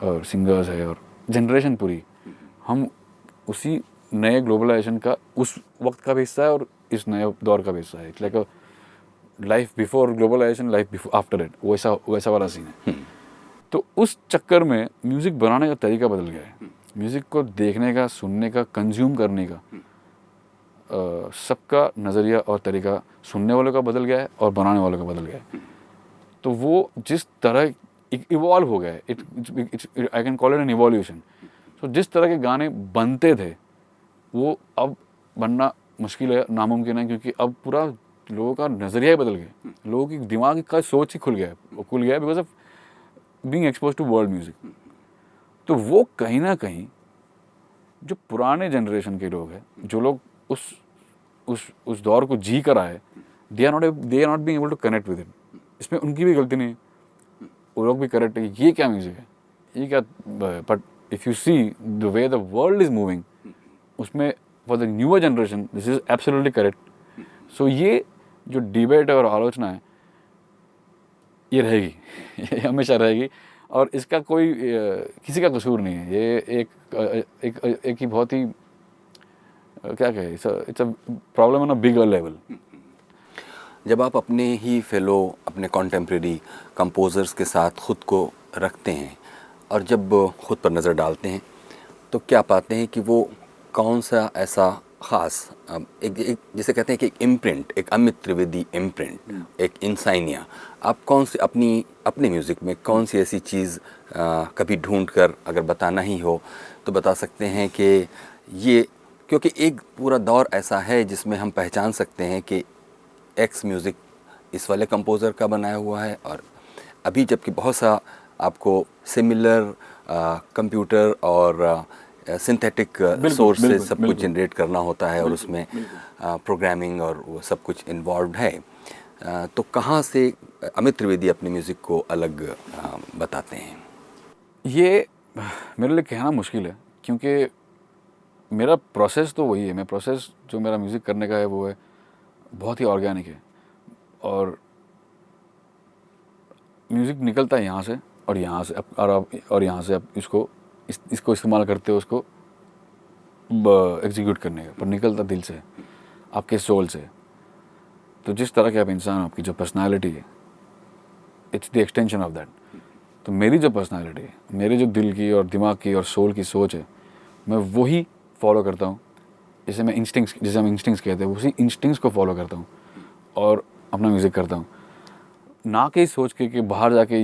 [SPEAKER 3] और सिंगर्स है और जनरेशन पूरी, हम उसी नए ग्लोबलाइजेशन का उस वक्त का भी हिस्सा है और इस नए दौर का भी हिस्सा है. It's like a life before globalization, life before after it, वैसा वाला सीन है. तो उस चक्कर में म्यूज़िक बनाने का तरीका बदल गया है. म्यूज़िक को देखने का, सुनने का, कंज्यूम करने का सबका नज़रिया और तरीका सुनने वालों का बदल गया है और बनाने वालों का बदल गया है. तो वो जिस तरह इवॉल्व हो गया है, I can call it an evolution. तो जिस तरह के गाने बनते थे वो अब बनना मुश्किल है, नामुमकिन है, क्योंकि अब पूरा लोगों का नज़रिया ही बदल गया. लोगों की दिमाग का सोच ही खुल गया है because of being expose to world music. तो वो कहीं ना कहीं जो पुराने जनरेशन के लोग हैं, जो लोग उस दौर को जी कर आए, they are not being able to connect with it. इसमें उनकी भी गलती नहीं है, वो लोग भी करेक्ट है. ये क्या म्यूज़िक है, ये क्या. But if you see the way the world is moving, उसमें for the newer generation this is absolutely correct. So ये जो डिबेट है और आलोचना है ये रहेगी, ये हमेशा रहेगी और इसका कोई किसी का कसूर नहीं है. ये एक ही बहुत ही क्या कहे, it's a problem on a bigger level.
[SPEAKER 1] जब आप अपने ही फेलो, अपने कॉन्टेम्प्रेरी कंपोज़र्स के साथ ख़ुद को रखते हैं और जब ख़ुद पर नज़र डालते हैं तो क्या पाते हैं कि वो कौन सा ऐसा ख़ास एक जिसे कहते हैं कि एक इम्प्रिंट, एक अमित त्रिवेदी इम्प्रिंट, एक इंसानिया, आप कौन सी अपने म्यूज़िक में कौन सी ऐसी चीज़ कभी ढूंढ कर अगर बताना ही हो तो बता सकते हैं कि ये, क्योंकि एक पूरा दौर ऐसा है जिसमें हम पहचान सकते हैं कि एक्स म्यूज़िक इस वाले कंपोज़र का बनाया हुआ है और अभी जबकि बहुत सा आपको सिमिलर कंप्यूटर और सिंथेटिक सोर्स से सब कुछ जनरेट करना होता है और उसमें प्रोग्रामिंग और वो सब कुछ इन्वॉल्व है. तो कहाँ से अमित त्रिवेदी अपने म्यूज़िक को अलग बताते हैं?
[SPEAKER 3] ये मेरे लिए कहना मुश्किल है क्योंकि मेरा प्रोसेस तो वही है. मैं प्रोसेस जो मेरा म्यूज़िक करने का है वो है बहुत ही ऑर्गेनिक है और म्यूज़िक निकलता है यहाँ से और यहाँ से और यहाँ से आप इसको इस्तेमाल करते हो उसको एग्जीक्यूट करने का, पर निकलता दिल से, आपके सोल से. तो जिस तरह के आप इंसान, आपकी जो पर्सनालिटी है, it's the extension of that. तो मेरी जो पर्सनालिटी है, मेरे जो दिल की और दिमाग की और सोल की सोच है, मैं वही फॉलो करता हूँ. जिसे हम इंस्टिंक्ट्स कहते हैं, उसी इंस्टिंक्ट्स को फॉलो करता हूँ और अपना म्यूज़िक करता हूँ. ना कि सोच के कि बाहर जाके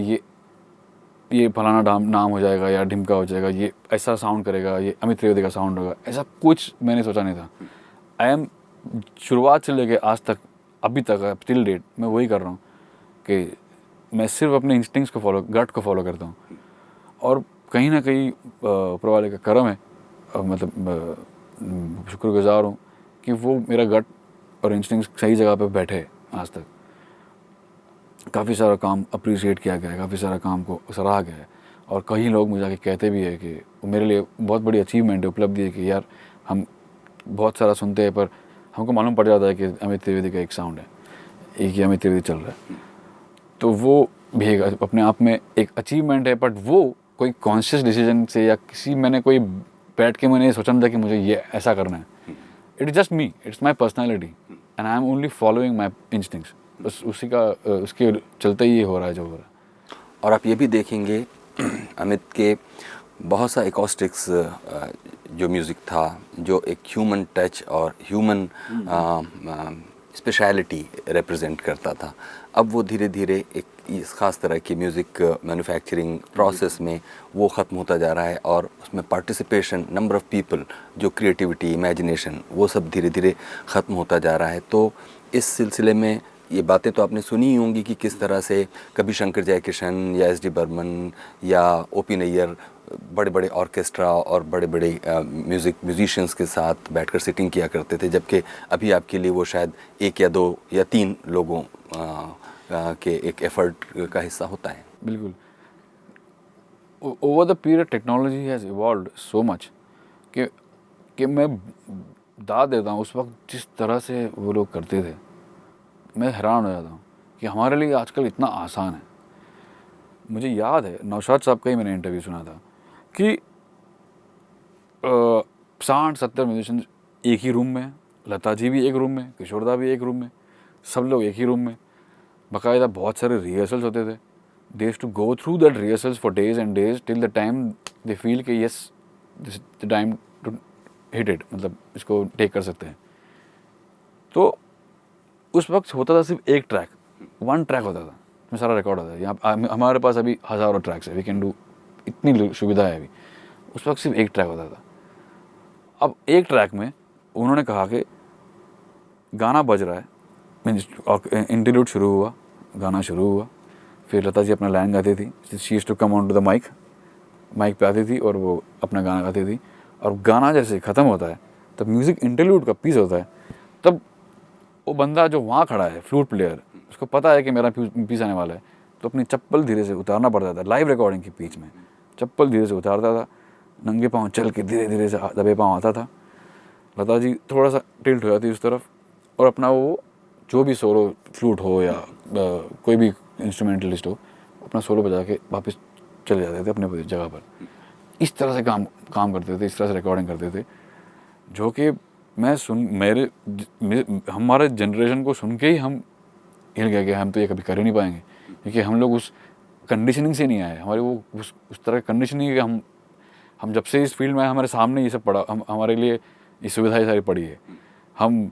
[SPEAKER 3] ये फलाना नाम हो जाएगा या ढिमका हो जाएगा, ये ऐसा साउंड करेगा, ये अमित त्रिवेदी का साउंड होगा, ऐसा कुछ मैंने सोचा नहीं था. आई एम शुरुआत से लेके आज तक, अभी तक टिल डेट मैं वही कर रहा हूँ कि मैं सिर्फ अपने इंस्टिंक्ट्स को गट को फॉलो करता हूँ. और कहीं ना कहीं ऊपर वाले का करम है, मतलब शुक्रगुजार हूँ कि वो मेरा गट और इंस्टिंक्ट्स सही जगह पे बैठे. आज तक काफ़ी सारा काम अप्रिशिएट किया गया है, काफ़ी सारा काम को सराहा गया है और कई लोग मुझे आके कहते भी है कि वो मेरे लिए बहुत बड़ी अचीवमेंट है, उपलब्धि है कि यार हम बहुत सारा सुनते हैं पर हमको मालूम पड़ जाता है कि अमित त्रिवेदी का एक साउंड है, एक ही अमित त्रिवेदी चल रहा है. तो वो भी अपने आप में एक अचीवमेंट है. बट वो कोई कॉन्शियस डिसीजन से या मैंने कोई बैठ के मैंने सोचा था कि मुझे ये ऐसा करना है. It is just me, it's my personality. And I am only following my instincts, बस उसी का उसके चलते ही ये हो रहा है जो हो रहा है।
[SPEAKER 1] और आप ये भी देखेंगे अमित के बहुत सा एकॉस्टिक्स जो म्यूज़िक था, जो एक ह्यूमन टच और ह्यूमन स्पेशलिटी रिप्रेजेंट करता था, अब वो धीरे धीरे एक इस ख़ास तरह की म्यूज़िक मैन्युफैक्चरिंग प्रोसेस में वो ख़त्म होता जा रहा है, और उसमें पार्टिसिपेशन, नंबर ऑफ़ पीपल, जो क्रिएटिविटी, इमेजिनेशन, वो सब धीरे धीरे ख़त्म होता जा रहा है। तो इस सिलसिले में ये बातें तो आपने सुनी ही होंगी कि किस तरह से कभी शंकर जयकिशन या एस डी बर्मन या ओ.पी. नैयर बड़े बड़े ऑर्केस्ट्रा और बड़े बड़े म्यूजिशियंस के साथ बैठकर सिटिंग किया करते थे, जबकि अभी आपके लिए वो शायद 1 या 2 या 3 लोगों के एक एफर्ट का हिस्सा होता है।
[SPEAKER 3] बिल्कुल। Over the period technology has evolved so much कि मैं दाद देता हूँ उस वक्त जिस तरह से वो लोग करते थे, मैं हैरान हो जाता हूँ कि हमारे लिए आजकल इतना आसान है। मुझे याद है नौशाद साहब का ही मैंने इंटरव्यू सुना था कि 60-70 म्यूजिशियन एक ही रूम में हैं, लता जी भी एक रूम में, किशोरदा भी एक रूम में, सब लोग एक ही रूम में, बाकायदा बहुत सारे रिहर्सल्स होते थे। They used to go through that rehearsals for days and days till the time they feel कि yes this the time to hit it, मतलब इसको टेक कर सकते हैं। तो उस वक्त होता था सिर्फ एक ट्रैक, 1 ट्रैक होता था, उसमें सारा रिकॉर्ड होता था। यहाँ हमारे पास अभी हज़ारों ट्रैक्स है, वी कैन डू, इतनी सुविधा है अभी। उस वक्त सिर्फ एक ट्रैक होता था। अब एक ट्रैक में उन्होंने कहा कि गाना बज रहा है, इंटरल्यूड शुरू हुआ, गाना शुरू हुआ, फिर लता जी अपना लाइन गाती थी, she used to come on to the mic पे आती थी और वो अपना गाना गाती थी, और गाना जैसे ख़त्म होता है तब म्यूज़िक इंटरल्यूड का पीस होता है, तब वो बंदा जो वहाँ खड़ा है, फ्लूट प्लेयर, उसको पता है कि मेरा पीस आने वाला है, तो अपनी चप्पल धीरे से उतारना पड़ता था। लाइव रिकॉर्डिंग के बीच में चप्पल धीरे से उतारता था, नंगे पाँव चल के धीरे धीरे से दबे पाँव आता था। लता जी थोड़ा सा टिल्ट हो जाती उस तरफ, और अपना वो जो भी सोलो, फ्लूट हो या कोई भी इंस्ट्रूमेंटलिस्ट हो, अपना सोलो बजा के वापस चले जाते थे अपने जगह पर। इस तरह से काम करते थे, इस तरह से रिकॉर्डिंग करते थे, जो कि हमारे जनरेशन को सुन के ही हम हिल गए कि हम तो ये कभी कर ही नहीं पाएंगे, क्योंकि हम लोग उस कंडीशनिंग से नहीं आए। हमारे वो उस तरह की कंडीशनिंग है कि हम जब से इस फील्ड में आए, हमारे सामने ये सब पड़ा, हमारे लिए ये सुविधाएं सारी पड़ी है। हम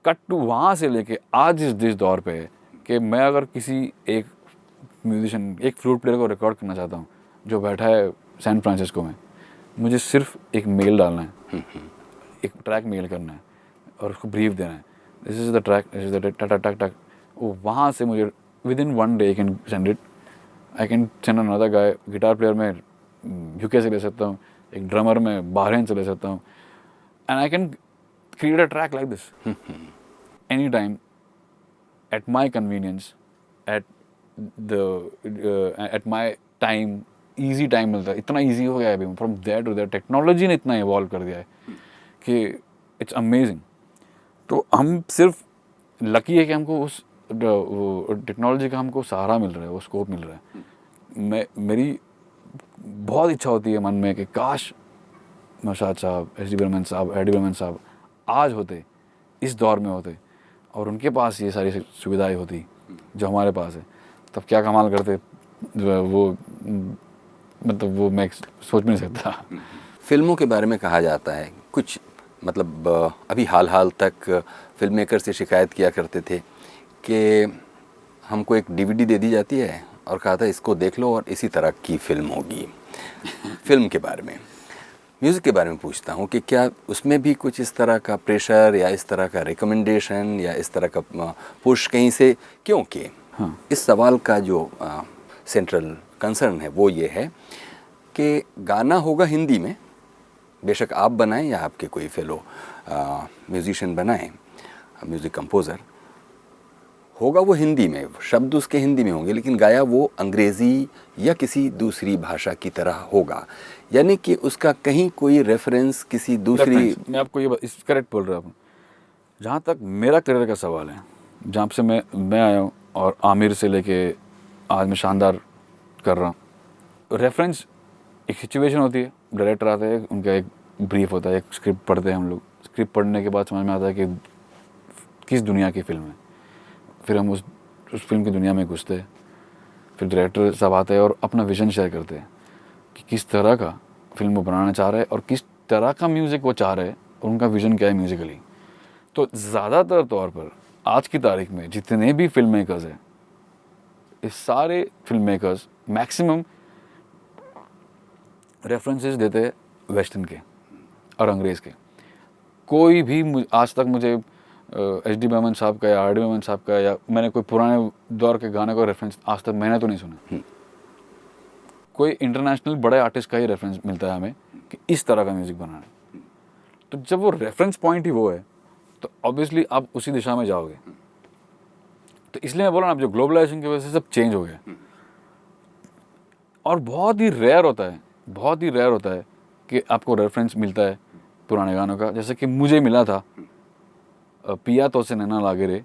[SPEAKER 3] कट टू वहाँ से लेके आज इस दौर पे है कि मैं अगर किसी एक म्यूजिशियन, एक फ्लूट प्लेयर को रिकॉर्ड करना चाहता हूँ जो बैठा है सैन फ्रांसिस्को में, मुझे सिर्फ एक मेल डालना है, एक ट्रैक मेल करना है और उसको ब्रीफ देना है, this is the track, this is the टक टक टक। वो वहाँ से मुझे within 1 day I can send it, I can send another guy. Guitar player में यूके से ले सकता हूँ, एक ड्रमर में बहरीन से ले सकता हूँ, and I can create a track like this anytime at my convenience, at my time, easy time मिलता है। इतना easy हो गया है अभी, from there to there technology ने इतना evolve कर दिया है कि it's amazing। तो हम सिर्फ लकी है कि हमको उस टेक्नोलॉजी का हमको सहारा मिल रहा है, वो स्कोप मिल रहा है। मेरी बहुत इच्छा होती है मन में कि काश नौशाद साहब, एस डी बर्मन साहब, एडी बर्मन साहब आज होते, इस दौर में होते, और उनके पास ये सारी सुविधाएं होती जो हमारे पास है, तब क्या कमाल करते वो, मतलब वो मैं सोच भी नहीं सकता।
[SPEAKER 1] फिल्मों के बारे में कहा जाता है कुछ, मतलब अभी हाल तक फिल्म मेकर से शिकायत किया करते थे कि हमको एक DVD दे दी जाती है और कहा था इसको देख लो और इसी तरह की फिल्म होगी। फिल्म के बारे में, म्यूज़िक के बारे में पूछता हूँ कि क्या उसमें भी कुछ इस तरह का प्रेशर या इस तरह का रिकमेंडेशन या इस तरह का पुश कहीं से, क्योंकि इस सवाल का जो सेंट्रल कंसर्न है वो ये है कि गाना होगा हिंदी में, बेशक आप बनाएं या आपके कोई फेलो म्यूजिशियन बनाएं, म्यूज़िक कंपोज़र होगा वो हिंदी में, शब्द उसके हिंदी में होंगे, लेकिन गाया वो अंग्रेज़ी या किसी दूसरी भाषा की तरह होगा, यानी कि उसका कहीं कोई रेफरेंस किसी दूसरी।
[SPEAKER 3] मैं आपको ये इस करेक्ट बोल रहा हूँ। जहाँ तक मेरा करियर का सवाल है, जहाँ से मैं आया हूँ और आमिर से लेके आज मैं शानदार कर रहा हूँ, रेफरेंस एक सिचुएशन होती है, डायरेक्टर आते हैं, उनका एक ब्रीफ होता है, एक स्क्रिप्ट पढ़ते हैं हम लोग, स्क्रिप्ट पढ़ने के बाद समझ में आता है कि किस दुनिया की फ़िल्म है। फिर हम उस फिल्म की दुनिया में घुसते हैं, फिर डायरेक्टर साहब आते हैं और अपना विज़न शेयर करते हैं कि किस तरह का फिल्म वो बनाना चाह रहे हैं और किस तरह का म्यूज़िक वो चाह रहे हैं और उनका विज़न क्या है म्यूज़िकली। तो ज़्यादातर तौर पर आज की तारीख में जितने भी फिल्म मेकर्स हैं, इस सारे फिल्म मेकर्स मैक्सिमम रेफरेंसेस देते हैं वेस्टर्न के और अंग्रेज़ के। कोई भी आज तक मुझे एच डी बर्मन साहब का या आर डी बर्मन साहब का या मैंने कोई पुराने दौर के गाने का रेफरेंस आज तक मैंने तो नहीं सुना। कोई इंटरनेशनल बड़े आर्टिस्ट का ही रेफरेंस मिलता है हमें कि इस तरह का म्यूज़िक बनाना है। तो जब वो रेफरेंस पॉइंट ही वो है तो ऑब्वियसली आप उसी दिशा में जाओगे। तो इसलिए मैं बोला ना, अब जो ग्लोबलाइजेशन की वजह से सब चेंज हो गया और बहुत ही रेयर होता है कि आपको रेफरेंस मिलता है पुराने गानों का। जैसे कि मुझे मिला था पिया तो से नैना लागे रे,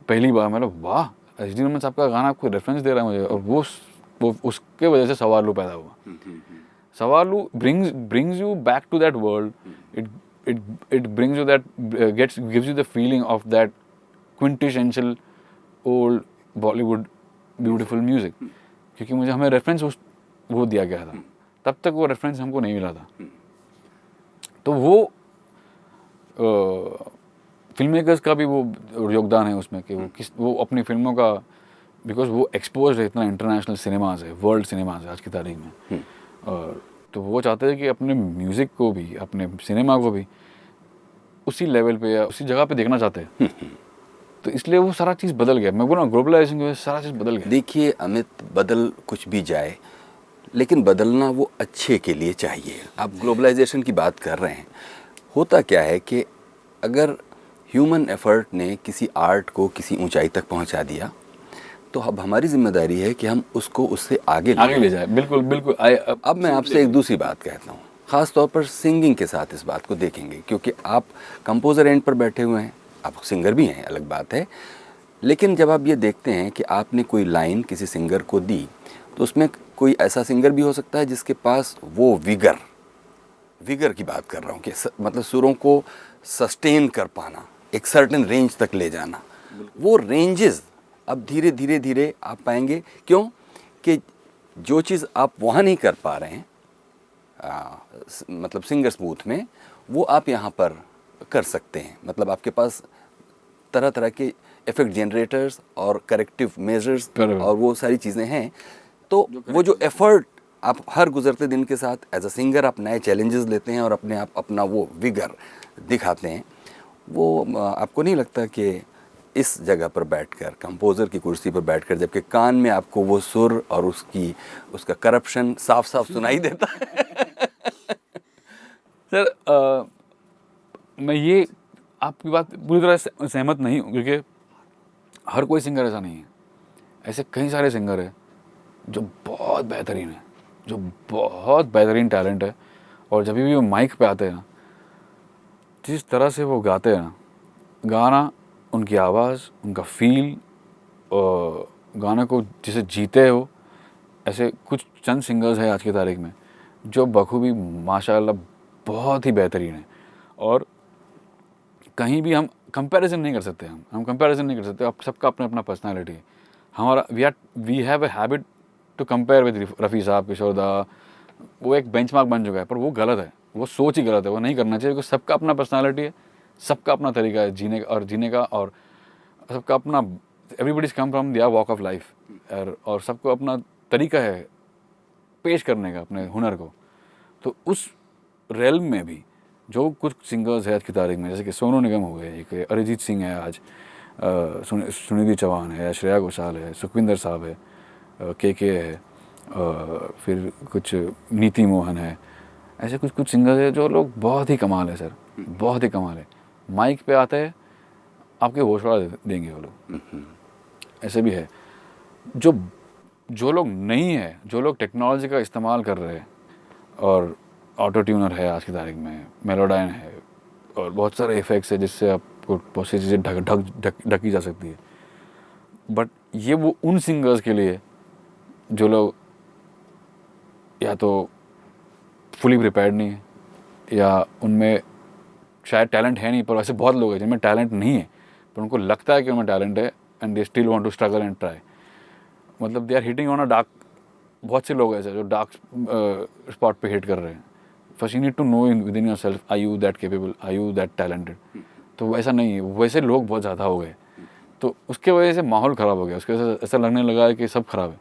[SPEAKER 3] पहली बार मैंने वाह, एच डी बर्मन साहब का गाना आपको रेफरेंस दे रहा है मुझे, और वो उसके वजह से सवालू पैदा हुआ। सवालू brings you back to that world. It brings you that gives you the feeling of that quintessential old Bollywood beautiful music. क्योंकि मुझे हमें रेफरेंस वो दिया गया था, तब तक वो रेफरेंस हमको नहीं मिला था। तो वो फिल्म मेकर्स का भी वो योगदान है उसमें कि वो अपनी फिल्मों का, बिकॉज वो एक्सपोज है इतना इंटरनेशनल सिनेमाज है, वर्ल्ड सिनेमाज है आज की तारीख में, और तो वो चाहते हैं कि अपने म्यूज़िक को भी, अपने सिनेमा को भी उसी लेवल पे या उसी जगह पे देखना चाहते हैं। तो इसलिए वो सारा चीज़ बदल गया। मैं बोला ग्लोबलाइजेशन की वजह से सारा चीज़ बदल गया।
[SPEAKER 1] देखिए अमित, बदल कुछ भी जाए लेकिन बदलना वो अच्छे के लिए चाहिए। आप ग्लोबलाइजेशन की बात कर रहे हैं, होता क्या है कि अगर ह्यूमन एफर्ट ने किसी आर्ट को किसी ऊंचाई तक पहुंचा दिया तो अब हमारी जिम्मेदारी है कि हम उसको उससे आगे
[SPEAKER 3] ले जाए। बिल्कुल बिल्कुल।
[SPEAKER 1] अब मैं आपसे एक दूसरी बात कहता हूँ, ख़ास तौर पर सिंगिंग के साथ इस बात को देखेंगे, क्योंकि आप कंपोज़र एंड पर बैठे हुए हैं, आप सिंगर भी हैं, अलग बात है। लेकिन जब आप ये देखते हैं कि आपने कोई लाइन किसी सिंगर को दी, तो उसमें कोई ऐसा सिंगर भी हो सकता है जिसके पास वो विगर की बात कर रहा हूँ कि मतलब सुरों को सस्टेन कर पाना, एक सर्टेन रेंज तक ले जाना, वो रेंजेस अब धीरे धीरे आप पाएंगे। क्यों कि जो चीज़ आप वहाँ नहीं कर पा रहे हैं मतलब सिंगर स्मूथ में, वो आप यहाँ पर कर सकते हैं। मतलब आपके पास तरह तरह के इफेक्ट जनरेटर्स और करेक्टिव मेजर्स और वो सारी चीज़ें हैं। तो वो जो एफर्ट आप हर गुजरते दिन के साथ एज अ सिंगर आप नए चैलेंजेस लेते हैं और अपने आप अपना वो विगर दिखाते हैं, वो आपको नहीं लगता कि इस जगह पर बैठकर, कंपोज़र की कुर्सी पर बैठकर, जबकि कान में आपको वो सुर और उसका करप्शन साफ साफ सुनाई देता है?
[SPEAKER 3] सर मैं ये आपकी बात पूरी तरह से सहमत नहीं हूँ, क्योंकि हर कोई सिंगर ऐसा नहीं है। ऐसे कई सारे सिंगर हैं जो बहुत बेहतरीन है, जो बहुत बेहतरीन टैलेंट है, और जब भी वो माइक पे आते हैं ना, जिस तरह से वो गाते हैं ना, गाना, उनकी आवाज़, उनका फील, गाने को जिसे जीते हो, ऐसे कुछ चंद सिंगर्स हैं आज की तारीख में जो बखूबी माशाअल्लाह बहुत ही बेहतरीन है। और कहीं भी हम कंपैरिजन नहीं कर सकते, हम कंपैरिजन नहीं कर सकते। अब सबका अपना अपना पर्सनालिटी है। हमारा we have a habit to compare with Rafi sahab, Kishore दा, वो एक बेंचमार्क बन चुका है, पर वो गलत है, वो सोच ही गलत है, वो नहीं करना चाहिए। क्योंकि सबका अपना पर्सनालिटी है, सबका अपना तरीका है जीने का और सबका अपना, everybody's come from their walk of life, और सबको अपना तरीका है पेश करने का अपने हुनर को। तो उस रेल्म में भी जो कुछ सिंगर्स है आज की तारीख में, जैसे कि सोनू निगम हो गए, एक अरिजीत सिंह है आज, सुनिधि चौहान है, श्रेया घोषाल है, सुखविंदर साहब है, के है, फिर कुछ नीति मोहन है, ऐसे कुछ सिंगर्स है जो लोग बहुत ही कमाल है सर, बहुत ही कमाल है। माइक पे आते हैं, आपके होश उड़ा देंगे वो लोग। ऐसे भी है जो लोग नहीं है, जो लोग टेक्नोलॉजी का इस्तेमाल कर रहे हैं, और ऑटो ट्यूनर है आज की तारीख में, मेलोडाइन है, और बहुत सारे इफेक्ट्स है जिससे आपको बहुत सी चीज़ें ढकी जा सकती है। बट ये वो उन सिंगर्स के लिए जो लोग या तो फुली प्रिपेयर्ड नहीं है, या उनमें शायद टैलेंट है नहीं, पर वैसे बहुत लोग हैं जिनमें टैलेंट नहीं है, पर पर उनको लगता है कि उनमें टैलेंट है and they still want to struggle and try. मतलब they are hitting on a dark. बहुत से लोग ऐसे जो डार्क स्पॉट पे हिट कर रहे हैं. First you need to know within yourself, are you that capable, are you that talented. तो वैसा नहीं है, वैसे लोग बहुत ज़्यादा हो गए, तो उसके वजह से माहौल ख़राब हो गया. उसके वजह से ऐसा लगने लगा है कि सब ख़राब है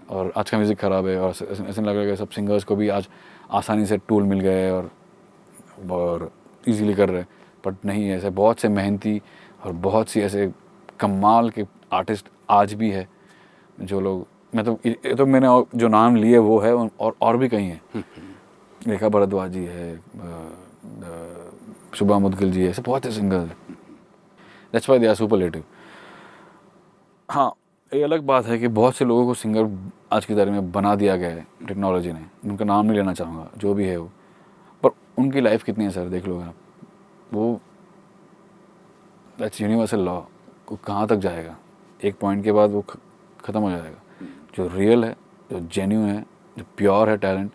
[SPEAKER 3] और आज का म्यूज़िक ख़राब है, और ऐसा लग रहा है कि सब सिंगर्स को भी आज आसानी से टूल मिल गए और ईजीली कर रहे हैं. बट नहीं है, ऐसे बहुत से मेहनती और बहुत सी ऐसे कमाल के आर्टिस्ट आज भी है जो लोग, मतलब ये तो मैंने जो नाम लिए वो है, और भी कहीं है. रेखा भारद्वाज जी है, शुभा मुदगिल जी है, सब बहुत से सिंगर्स हैं. That's why they are superlative. हाँ, ये अलग बात है कि बहुत से लोगों को सिंगर आज की तारीख में बना दिया गया है टेक्नोलॉजी ने. उनका नाम नहीं लेना चाहूँगा, जो भी है वो, पर उनकी लाइफ कितनी है सर, देख लोगे आप. वो दैट्स यूनिवर्सल लॉ. वो कहाँ तक जाएगा, एक पॉइंट के बाद वो ख़त्म हो जाएगा. जो रियल है, जो जेन्युइन है, जो प्योर है टैलेंट,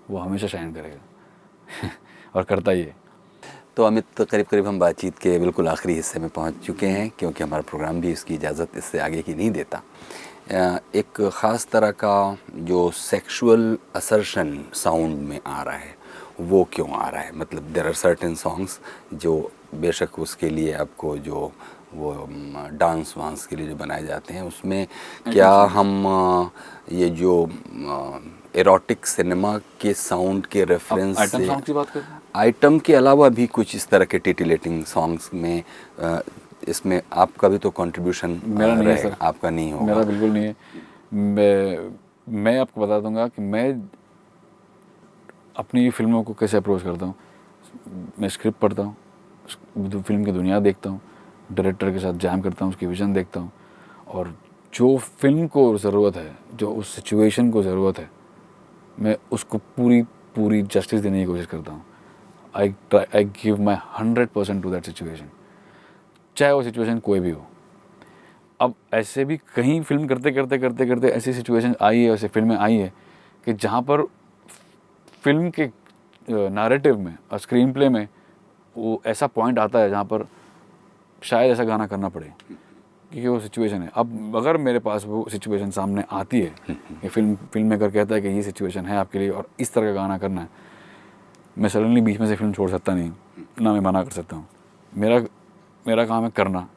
[SPEAKER 3] वो हमेशा शाइन करेगा और करता ही है.
[SPEAKER 1] तो अमित, करीब करीब हम बातचीत के बिल्कुल आखिरी हिस्से में पहुंच चुके हैं, क्योंकि हमारा प्रोग्राम भी इसकी इजाज़त इससे आगे की नहीं देता. एक ख़ास तरह का जो सेक्सुअल असर्शन साउंड में आ रहा है, वो क्यों आ रहा है? मतलब देयर आर सर्टेन सॉन्ग्स जो बेशक उसके लिए आपको जो वो डांस वांस के लिए जो बनाए जाते हैं, उसमें क्या हम ये जो एरोटिक सिनेमा के साउंड के रेफरेंस
[SPEAKER 3] आइटम
[SPEAKER 1] से,
[SPEAKER 3] सॉन्ग की बात करते हैं,
[SPEAKER 1] आइटम के अलावा भी कुछ इस तरह के टिटिलेटिंग सॉन्ग्स में इसमें आपका भी तो कंट्रीब्यूशन
[SPEAKER 3] मेरा नहीं है सर.
[SPEAKER 1] आपका नहीं होगा?
[SPEAKER 3] मेरा बिल्कुल नहीं है. मैं आपको बता दूंगा कि मैं अपनी फिल्मों को कैसे अप्रोच करता हूँ. मैं स्क्रिप्ट पढ़ता हूँ, फिल्म की दुनिया देखता हूँ, डायरेक्टर के साथ जैम करता हूँ, उसकी विज़न देखता हूँ, और जो फिल्म को ज़रूरत है, जो उस सिचुएशन को ज़रूरत है, मैं उसको पूरी जस्टिस देने की कोशिश करता हूँ. I give my 100% to that situation, चाहे वो सिचुएशन कोई भी हो. अब ऐसे भी कहीं फिल्म करते ऐसी सिचुएशन आई है, ऐसी फिल्में आई है कि जहाँ पर फिल्म के नैरेटिव में और स्क्रीन प्ले में वो ऐसा पॉइंट आता है जहाँ पर शायद ऐसा गाना करना पड़े, क्योंकि वो सिचुएशन है. अब अगर मेरे पास वो सिचुएशन सामने आती है, ये फिल्म मेकर कहता है कि ये सिचुएशन है आपके लिए और इस तरह का गाना करना है, मैं सडनली बीच में से फिल्म छोड़ सकता नहीं, ना मैं मना कर सकता हूँ. मेरा काम है करना.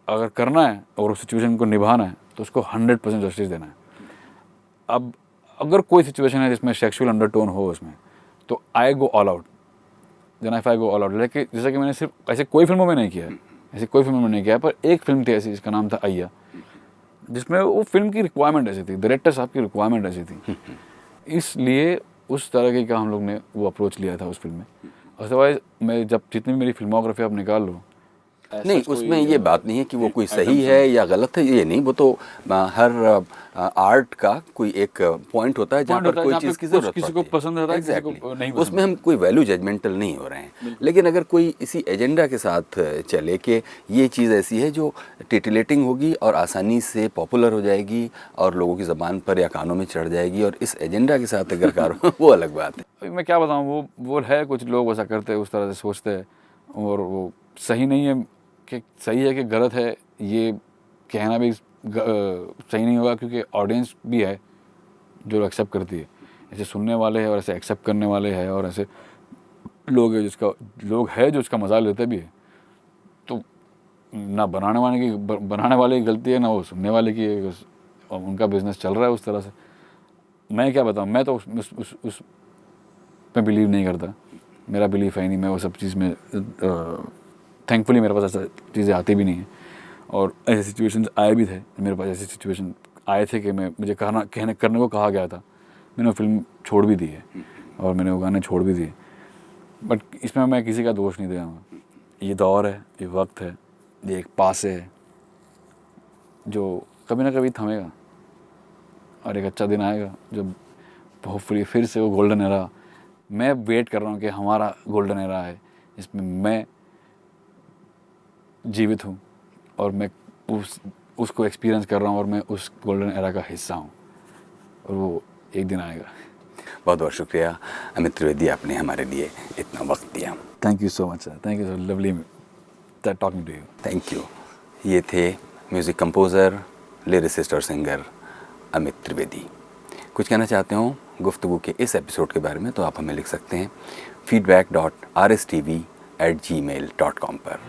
[SPEAKER 3] अगर करना है और उस सिचुएशन को निभाना है तो उसको 100% जस्टिस देना है. अब अगर कोई सिचुएशन है जिसमें सेक्सुअल अंडरटोन हो उसमें, तो I go all out. Then I go all out. लेकिन जैसा कि मैंने सिर्फ ऐसे कोई फिल्मों में नहीं किया है, पर एक फिल्म थी ऐसी जिसका नाम था अय्या, जिसमें वो फिल्म की रिक्वायरमेंट ऐसी थी, डायरेक्टर साहब की रिक्वायरमेंट ऐसी थी, इसलिए उस तरह का हम लोग ने वो अप्रोच लिया था उस फिल्म में. अदरवाइज मैं जब जितनी मेरी फिल्मोग्राफी आप निकाल लो,
[SPEAKER 1] नहीं, उसमें ये बात नहीं है कि वो कोई सही है या गलत है, ये नहीं. वो तो हर आर्ट का कोई एक पॉइंट होता है जहाँ पर कोई चीज़ की ज़रूरत
[SPEAKER 3] किसी को पसंद आता है,
[SPEAKER 1] Exactly.
[SPEAKER 3] किसी को नहीं.
[SPEAKER 1] उसमें हम कोई वैल्यू जजमेंटल नहीं हो रहे हैं. लेकिन अगर कोई इसी एजेंडा के साथ चले कि ये चीज़ ऐसी है जो टिटिलेटिंग होगी और आसानी से पॉपुलर हो जाएगी और लोगों की ज़बान पर या कानों में चढ़ जाएगी, और इस एजेंडा के साथ अगर करो वो अलग बात है.
[SPEAKER 3] अभी मैं क्या बताऊँ, वो है, कुछ लोग ऐसा करते हैं, उस तरह से सोचते हैं, और वो सही नहीं है कि सही है कि गलत है, ये कहना भी सही नहीं होगा, क्योंकि ऑडियंस भी है जो एक्सेप्ट करती है. ऐसे सुनने वाले हैं और ऐसे एक्सेप्ट करने वाले हैं, और ऐसे लोग हैं जो इसका मजा लेते भी है. तो ना बनाने वाले की गलती है, ना वो सुनने वाले की है, उनका बिजनेस चल रहा है उस तरह से. मैं क्या बताऊँ, मैं तो उस में बिलीव नहीं करता. मेरा बिलीफ है नहीं, मैं वो सब चीज़ में थैंकफुली मेरे पास ऐसा चीज़ें आती भी नहीं है. और ऐसे सिचुएशंस आए भी थे, मेरे पास ऐसे सिचुएशन आए थे कि मुझे करने को कहा गया था, मैंने वो फिल्म छोड़ भी दी है और मैंने वो गाने छोड़ भी दिए. बट इसमें मैं किसी का दोष नहीं दूँगा. ये दौर है, ये वक्त है, ये एक पास है जो कभी ना कभी थमेगा, और एक अच्छा दिन आएगा जब होपफुली फिर से वो गोल्डन एरा, मैं वेट कर रहा हूँ कि हमारा गोल्डन एरा है जिसमें मैं जीवित हूँ और मैं उसको एक्सपीरियंस कर रहा हूँ और मैं उस गोल्डन एरा का हिस्सा हूँ, और वो एक दिन आएगा.
[SPEAKER 1] बहुत बहुत शुक्रिया अमित त्रिवेदी, आपने हमारे लिए इतना वक्त दिया.
[SPEAKER 3] Thank you so much sir. Thank you sir. Lovely talking to you.
[SPEAKER 1] Thank you. ये थे म्यूज़िक कंपोज़र, लिरिसिस्ट और सिंगर अमित त्रिवेदी। कुछ कहना चाहते हो गुफ्तगू के इस एपिसोड के बारे में तो आप हमें लिख सकते हैं feedback.rstv@gmail.com पर।